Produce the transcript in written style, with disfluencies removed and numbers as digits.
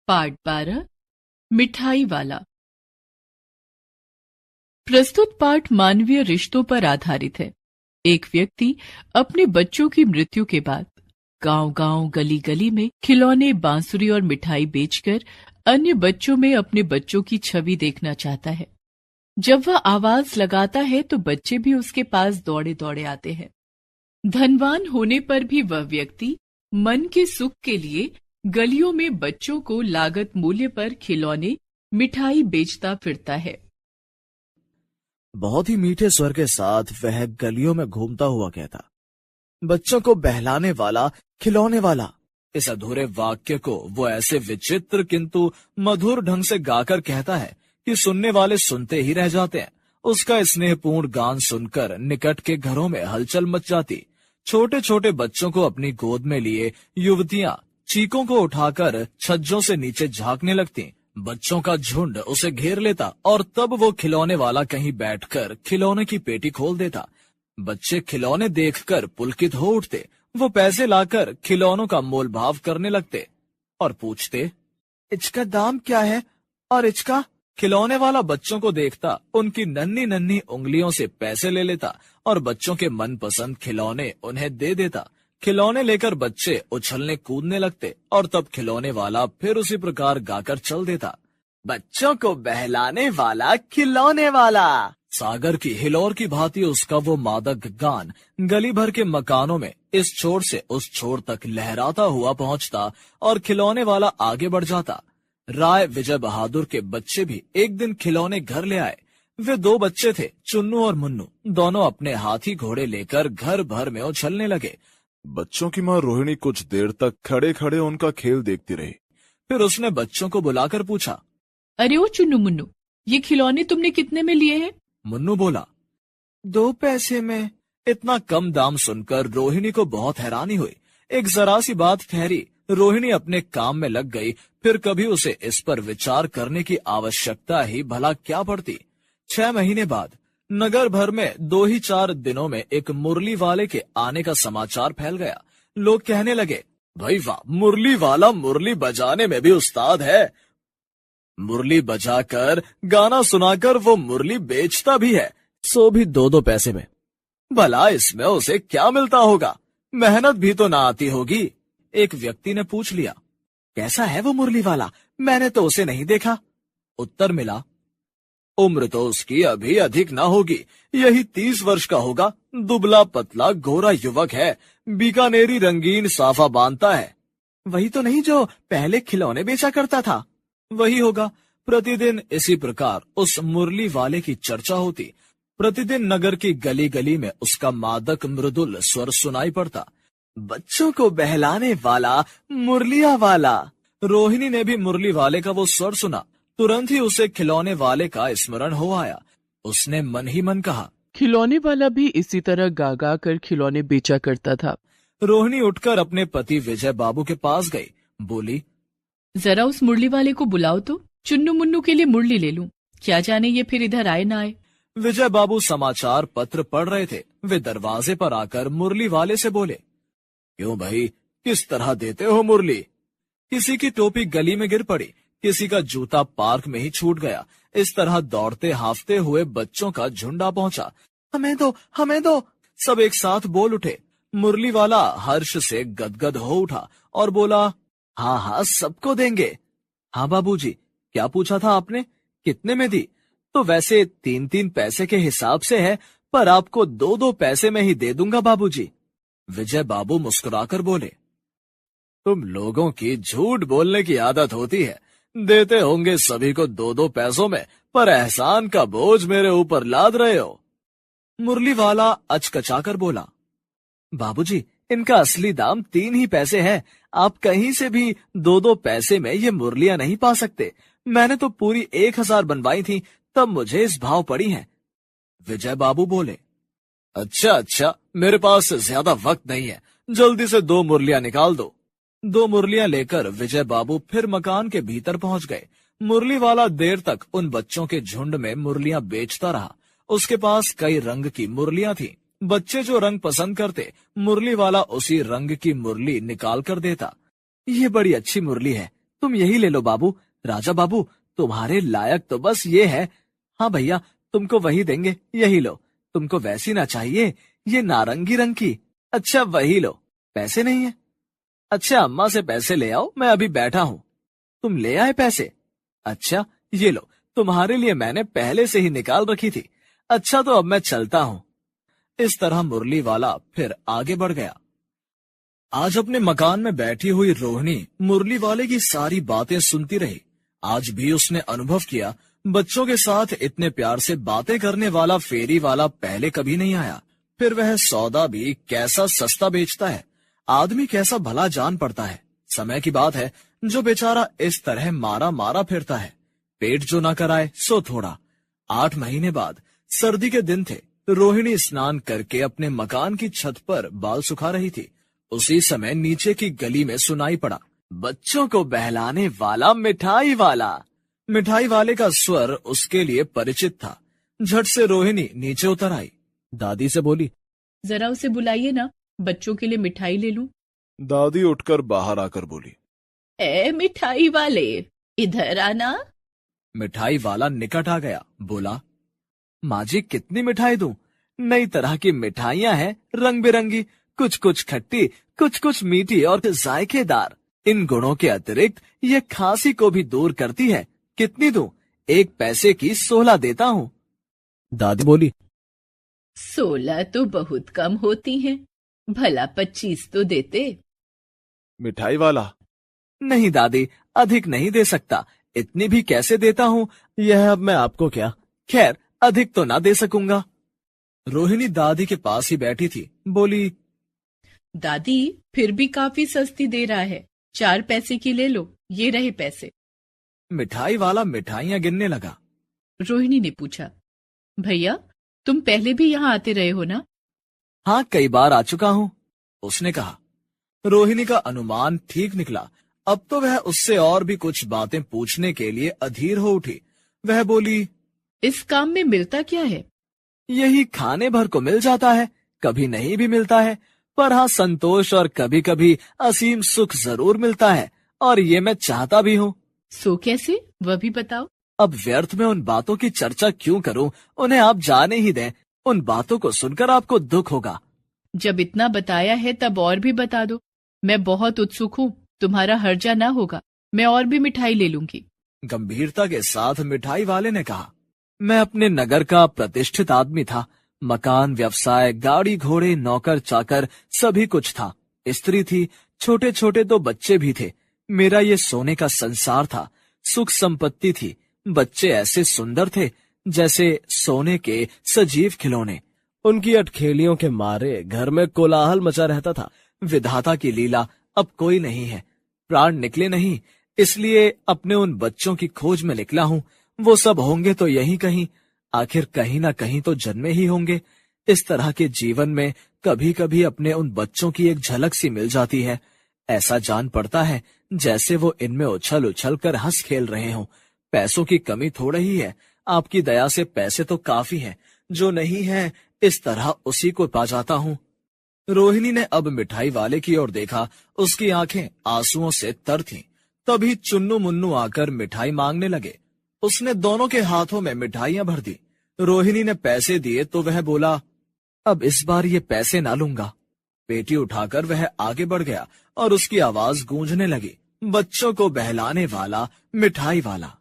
पाठ 12 मिठाई वाला। प्रस्तुत पाठ मानवीय रिश्तों पर आधारित है। एक व्यक्ति अपने बच्चों की मृत्यु के बाद गांव-गांव, गली-गली में खिलौने, बांसुरी और मिठाई बेचकर अन्य बच्चों में अपने बच्चों की छवि देखना चाहता है। जब वह आवाज लगाता है तो बच्चे भी उसके पास दौड़े दौड़े आते हैं। धनवान होने पर भी वह व्यक्ति मन के सुख के लिए गलियों में बच्चों को लागत मूल्य पर खिलौने, मिठाई बेचता फिरता है। बहुत ही मीठे स्वर के साथ वह गलियों में घूमता हुआ कहता, बच्चों को बहलाने वाला, खिलौने वाला। इस अधूरे वाक्य को वो ऐसे विचित्र किंतु मधुर ढंग से गाकर कहता है कि सुनने वाले सुनते ही रह जाते हैं। उसका स्नेहपूर्ण गान सुनकर निकट के घरों में हलचल मच जाती। छोटे छोटे बच्चों को अपनी गोद में लिए युवतियां चीकों को उठाकर छज्जों से नीचे झांकने लगती। बच्चों का झुंड उसे घेर लेता और तब वो खिलौने वाला कहीं बैठकर खिलौने की पेटी खोल देता। बच्चे खिलौने देखकर पुलकित हो उठते। वो पैसे लाकर खिलौनों का मोल भाव करने लगते और पूछते, इसका दाम क्या है और इसका? खिलौने वाला बच्चों को देखता, उनकी नन्ही नन्ही उंगलियों से पैसे ले लेता और बच्चों के मनपसंद खिलौने उन्हें दे देता। खिलौने लेकर बच्चे उछलने कूदने लगते और तब खिलौने वाला फिर उसी प्रकार गाकर चल देता, बच्चों को बहलाने वाला, खिलौने वाला। सागर की हिलोर की भांति उसका वो मादक गान गली भर के मकानों में इस छोर से उस छोर तक लहराता हुआ पहुंचता और खिलौने वाला आगे बढ़ जाता। राय विजय बहादुर के बच्चे भी एक दिन खिलौने घर ले आए। वे दो बच्चे थे, चुन्नू और मुन्नू। दोनों अपने हाथी घोड़े लेकर घर भर में उछलने लगे। बच्चों की माँ रोहिणी कुछ देर तक खड़े खड़े उनका खेल देखती रही। फिर उसने बच्चों को बुलाकर पूछा, अरे ओ चुन्नू मुन्नू, ये खिलौने तुमने कितने में लिए हैं? मुन्नू बोला, 2 पैसे में। इतना कम दाम सुनकर रोहिणी को बहुत हैरानी हुई। एक जरा सी बात ठहरी। रोहिणी अपने काम में लग गई। फिर कभी उसे इस पर विचार करने की आवश्यकता ही भला क्या पड़ती। 6 महीने बाद नगर भर में 2 ही 4 दिनों में एक मुरली वाले के आने का समाचार फैल गया। लोग कहने लगे, भाई वाह, मुरली वाला मुरली बजाने में भी उस्ताद है। मुरली बजाकर, गाना सुनाकर वो मुरली बेचता भी है, सो भी 2-2 पैसे में। भला इसमें उसे क्या मिलता होगा? मेहनत भी तो ना आती होगी। एक व्यक्ति ने पूछ लिया, कैसा है वो मुरली वाला? मैंने तो उसे नहीं देखा। उत्तर मिला, उम्र तो उसकी अभी अधिक ना होगी, यही 30 वर्ष का होगा। दुबला पतला गोरा युवक है, बीकानेरी रंगीन साफा बांधता है। वही तो नहीं जो पहले खिलौने बेचा करता था? वही होगा। प्रतिदिन इसी प्रकार उस मुरली वाले की चर्चा होती। प्रतिदिन नगर की गली गली में उसका मादक मृदुल स्वर सुनाई पड़ता, बच्चों को बहलाने वाला, मुरलिया वाला। रोहिणी ने भी मुरली वाले का वो स्वर सुना। तुरंत ही उसे खिलौने वाले का स्मरण हो आया। उसने मन ही मन कहा, खिलौने वाला भी इसी तरह गा गा कर खिलौने बेचा करता था। रोहिणी उठकर अपने पति विजय बाबू के पास गई। बोली, जरा उस मुरली वाले को बुलाओ तो, चुन्नू मुन्नू के लिए मुरली ले लूं। क्या जाने ये फिर इधर आए ना आए। विजय बाबू समाचार पत्र पढ़ रहे थे। वे दरवाजे पर आकर मुरली वाले से बोले, क्यों भाई, किस तरह देते हो मुरली? किसी की टोपी गली में गिर पड़ी, किसी का जूता पार्क में ही छूट गया। इस तरह दौड़ते हाफते हुए बच्चों का झुंडा पहुंचा। हमें दो, हमें दो, सब एक साथ बोल उठे। मुरली वाला हर्ष से गदगद हो उठा और बोला, हाँ हाँ, सबको देंगे। हाँ बाबूजी, क्या पूछा था आपने? कितने में दी? तो वैसे 3-3 पैसे के हिसाब से है, पर आपको 2-2 पैसे में ही दे दूंगा बाबूजी। विजय बाबू मुस्कुराकर बोले, तुम लोगों की झूठ बोलने की आदत होती है। देते होंगे सभी को 2-2 पैसों में, पर एहसान का बोझ मेरे ऊपर लाद रहे हो। मुरली वाला अचकचाकर बोला, बाबूजी, इनका असली दाम 3 ही पैसे है। आप कहीं से भी 2-2 पैसे में ये मुरलियां नहीं पा सकते। मैंने तो पूरी 1000 बनवाई थी, तब मुझे इस भाव पड़ी हैं। विजय बाबू बोले, अच्छा, मेरे पास ज्यादा वक्त नहीं है, जल्दी से 2 मुरलियां निकाल दो। 2 मुरलियां लेकर विजय बाबू फिर मकान के भीतर पहुंच गए। मुरली वाला देर तक उन बच्चों के झुंड में मुरलियां बेचता रहा। उसके पास कई रंग की मुरलियां थीं। बच्चे जो रंग पसंद करते, मुरली वाला उसी रंग की मुरली निकाल कर देता। ये बड़ी अच्छी मुरली है, तुम यही ले लो बाबू। राजा बाबू, तुम्हारे लायक तो बस ये है। हाँ भैया, तुमको वही देंगे, यही लो। तुमको वैसी ना चाहिए, ये नारंगी रंग की। अच्छा वही लो। पैसे नहीं है? अच्छा अम्मा से पैसे ले आओ, मैं अभी बैठा हूँ। तुम ले आए पैसे? अच्छा ये लो, तुम्हारे लिए मैंने पहले से ही निकाल रखी थी। अच्छा तो अब मैं चलता हूँ। इस तरह मुरली वाला फिर आगे बढ़ गया। आज अपने मकान में बैठी हुई रोहिणी मुरली वाले की सारी बातें सुनती रही। आज भी उसने अनुभव किया, बच्चों के साथ इतने प्यार से बातें करने वाला फेरी वाला पहले कभी नहीं आया। फिर वह सौदा भी कैसा सस्ता बेचता है, आदमी कैसा भला जान पड़ता है। समय की बात है, जो बेचारा इस तरह मारा मारा फिरता है। पेट जो ना कराए सो थोड़ा। 8 महीने बाद सर्दी के दिन थे। रोहिणी स्नान करके अपने मकान की छत पर बाल सुखा रही थी। उसी समय नीचे की गली में सुनाई पड़ा, बच्चों को बहलाने वाला मिठाई वाला। मिठाई वाले का स्वर उसके लिए परिचित था। झट से रोहिणी नीचे उतर आई। दादी से बोली, जरा उसे बुलाइए ना, बच्चों के लिए मिठाई ले लूं। दादी उठकर बाहर आकर बोली, ए मिठाई वाले, इधर आना। मिठाई वाला निकट आ गया, बोला, माँ जी कितनी मिठाई दूं? नई तरह की मिठाइयां हैं, रंग बिरंगी, कुछ कुछ खट्टी, कुछ कुछ मीठी और जायकेदार। इन गुणों के अतिरिक्त ये खांसी को भी दूर करती है। कितनी दूं? 1 पैसे की 16 देता हूँ। दादी बोली, 16 तो बहुत कम होती हैं, भला 25 तो देते। मिठाई वाला, नहीं दादी, अधिक नहीं दे सकता। इतनी भी कैसे देता हूँ, यह अब मैं आपको क्या। खैर अधिक तो ना दे सकूंगा। रोहिणी दादी के पास ही बैठी थी, बोली, दादी फिर भी काफी सस्ती दे रहा है, 4 पैसे की ले लो, ये रहे पैसे। मिठाई वाला मिठाइयां गिनने लगा। रोहिणी ने पूछा, भैया तुम पहले भी यहाँ आते रहे हो ना? हाँ कई बार आ चुका हूँ, उसने कहा। रोहिणी का अनुमान ठीक निकला। अब तो वह उससे और भी कुछ बातें पूछने के लिए अधीर हो उठी। वह बोली, इस काम में मिलता क्या है? यही खाने भर को मिल जाता है, कभी नहीं भी मिलता है, पर हाँ संतोष और कभी कभी असीम सुख जरूर मिलता है, और ये मैं चाहता भी हूँ। सो कैसे, वह भी बताओ। अब व्यर्थ में उन बातों की चर्चा क्यों करूं, उन्हें आप जाने ही दें। उन बातों को सुनकर आपको दुख होगा। जब इतना बताया है तब और भी बता दो। मैं बहुत उत्सुक हूँ, तुम्हारा हर्जा ना होगा, मैं और भी मिठाई ले लूंगी। गंभीरता के साथ मिठाई वाले ने कहा, मैं अपने नगर का प्रतिष्ठित आदमी था। मकान, व्यवसाय, गाड़ी घोड़े, नौकर चाकर सभी कुछ था। स्त्री थी, छोटे छोटे 2 बच्चे भी थे। मेरा ये सोने का संसार था, सुख संपत्ति थी। बच्चे ऐसे सुंदर थे जैसे सोने के सजीव खिलौने। उनकी अटखेलियों के मारे घर में कोलाहल मचा रहता था। विधाता की लीला, अब कोई नहीं है, प्राण निकले नहीं, इसलिए अपने उन बच्चों की खोज में निकला हूँ। वो सब होंगे तो यहीं कहीं, आखिर कहीं ना कहीं तो जन्मे ही होंगे। इस तरह के जीवन में कभी कभी अपने उन बच्चों की एक झलक सी मिल जाती है। ऐसा जान पड़ता है जैसे वो इनमें उछल उछल कर हंस खेल रहे हों। पैसों की कमी थोड़ा ही है, आपकी दया से पैसे तो काफी हैं, जो नहीं है इस तरह उसी को पा जाता हूँ। रोहिणी ने अब मिठाई वाले की ओर देखा, उसकी आंखें आंसुओं से तर थीं। तभी चुन्नू मुन्नू आकर मिठाई मांगने लगे। उसने दोनों के हाथों में मिठाइयां भर दी। रोहिणी ने पैसे दिए तो वह बोला, अब इस बार ये पैसे ना लूंगा। पेटी उठाकर वह आगे बढ़ गया और उसकी आवाज गूंजने लगी, बच्चों को बहलाने वाला मिठाई वाला।